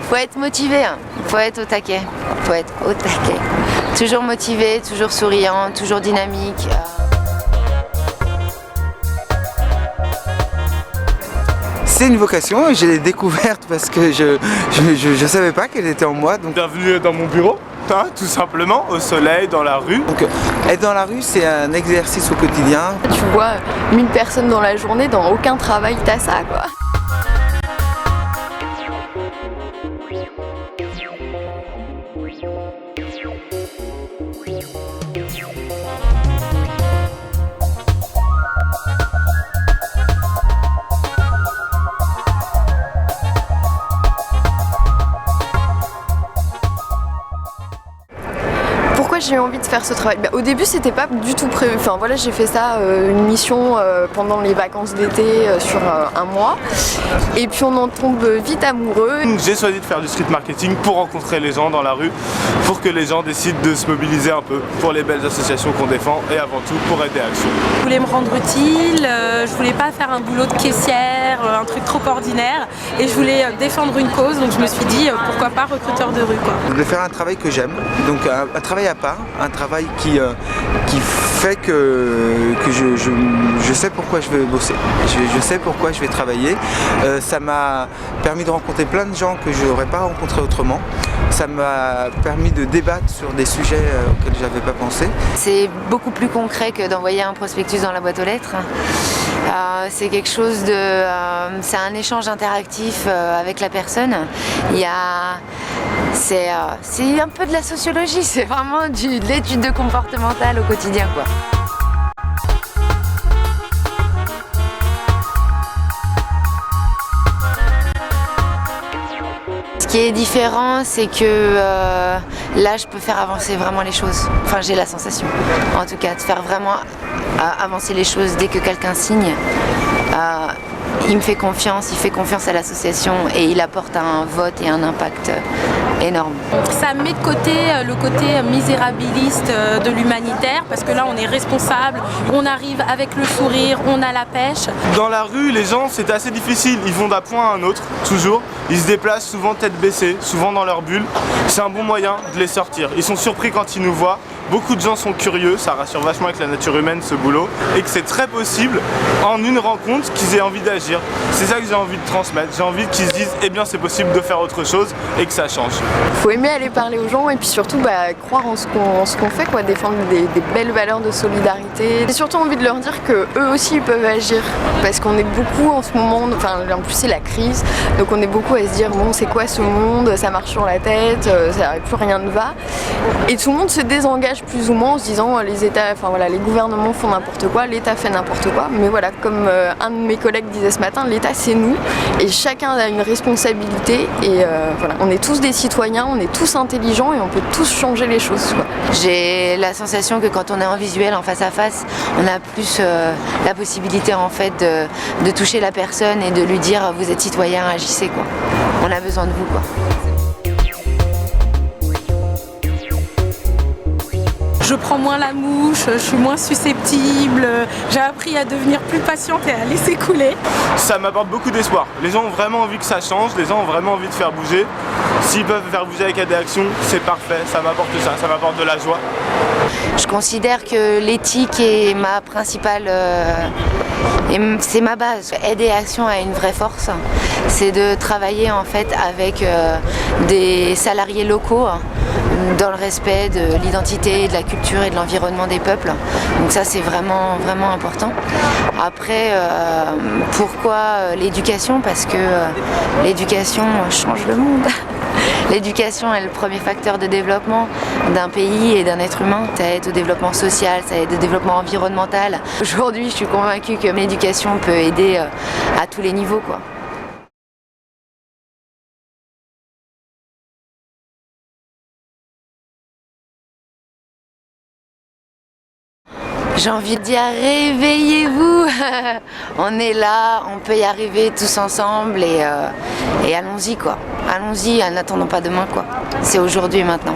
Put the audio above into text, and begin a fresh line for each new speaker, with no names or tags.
Faut être motivé, hein. Faut être au taquet. Faut être au taquet. Toujours motivé, toujours souriant, toujours dynamique.
C'est une vocation et je l'ai découverte parce que je savais pas qu'elle était en moi. Donc...
Bienvenue dans mon bureau, hein, tout simplement, au soleil, dans la rue.
Donc être dans la rue, c'est un exercice au quotidien.
Tu vois 1000 personnes dans la journée, dans aucun travail t'as ça quoi. Pourquoi j'ai eu envie de faire ce travail? Au début c'était pas du tout prévu, enfin voilà, j'ai fait ça, une mission pendant les vacances d'été sur un mois et puis on en tombe vite amoureux.
J'ai choisi de faire du street marketing pour rencontrer les gens dans la rue, pour que les gens décident de se mobiliser un peu pour les belles associations qu'on défend et avant tout pour aider Action.
Je voulais me rendre utile, je voulais pas faire un boulot de caissière, un truc trop ordinaire et je voulais défendre une cause, donc je me suis dit pourquoi pas recruteur de rue quoi.
Je voulais faire un travail que j'aime, donc un travail à part, un travail qui fait que je sais pourquoi je vais bosser, je sais pourquoi je vais travailler. Ça m'a permis de rencontrer plein de gens que je n'aurais pas rencontrés autrement. Ça m'a permis de débattre sur des sujets auxquels je n'avais pas pensé.
C'est beaucoup plus concret que d'envoyer un prospectus dans la boîte aux lettres. C'est quelque chose de... c'est un échange interactif avec la personne. C'est un peu de la sociologie, c'est vraiment de l'étude de comportementale au quotidien, quoi. Ce qui est différent, c'est que là, je peux faire avancer vraiment les choses. Enfin, j'ai la sensation, en tout cas, de faire vraiment avancer les choses dès que quelqu'un signe. Il me fait confiance, il fait confiance à l'association et il apporte un vote et un impact énorme.
Ça met de côté le côté misérabiliste de l'humanitaire parce que là on est responsable, on arrive avec le sourire, on a la pêche.
Dans la rue, les gens c'est assez difficile, ils vont d'un point à un autre, toujours. Ils se déplacent souvent tête baissée, souvent dans leur bulle. C'est un bon moyen de les sortir. Ils sont surpris quand ils nous voient. Beaucoup de gens sont curieux, ça rassure vachement avec la nature humaine ce boulot. Et que c'est très possible en une rencontre qu'ils aient envie d'agir. C'est ça que j'ai envie de transmettre. J'ai envie qu'ils se disent, eh bien c'est possible de faire autre chose et que ça change.
Faut aimer aller parler aux gens et puis surtout croire en ce qu'on fait, quoi, défendre des belles valeurs de solidarité. J'ai surtout envie de leur dire que eux aussi ils peuvent agir parce qu'on est beaucoup en ce moment, enfin en plus c'est la crise, donc on est beaucoup à se dire bon c'est quoi ce monde, ça marche sur la tête, plus rien ne va et tout le monde se désengage plus ou moins en se disant les États, enfin voilà, les gouvernements font n'importe quoi, l'État fait n'importe quoi, mais voilà, comme un de mes collègues disait ce matin, l'État c'est nous et chacun a une responsabilité et voilà, on est tous des citoyens, on est tous intelligents et on peut tous changer les choses, quoi.
J'ai la sensation que quand on est en visuel, en face à face, on a plus la possibilité en fait de toucher la personne et de lui dire vous êtes citoyen, agissez quoi. On a besoin de vous quoi.
Je prends moins la mouche, je suis moins susceptible, j'ai appris à devenir plus patiente et à laisser couler.
Ça m'apporte beaucoup d'espoir. Les gens ont vraiment envie que ça change, les gens ont vraiment envie de faire bouger. S'ils peuvent faire bouger avec AD Action, c'est parfait, ça m'apporte ça m'apporte de la joie.
Je considère que l'éthique est ma principale... c'est ma base. AD Action a une vraie force, c'est de travailler en fait avec des salariés locaux dans le respect de l'identité, de la culture et de l'environnement des peuples. Donc ça c'est vraiment, vraiment important. Après, pourquoi l'éducation? Parce que l'éducation change le monde. L'éducation est le premier facteur de développement d'un pays et d'un être humain. Ça aide au développement social, ça aide au développement environnemental. Aujourd'hui, je suis convaincue que l'éducation peut aider à tous les niveaux, quoi. J'ai envie de dire réveillez-vous. On est là, on peut y arriver tous ensemble et allons-y quoi. Allons-y, n'attendons pas demain quoi. C'est aujourd'hui et maintenant.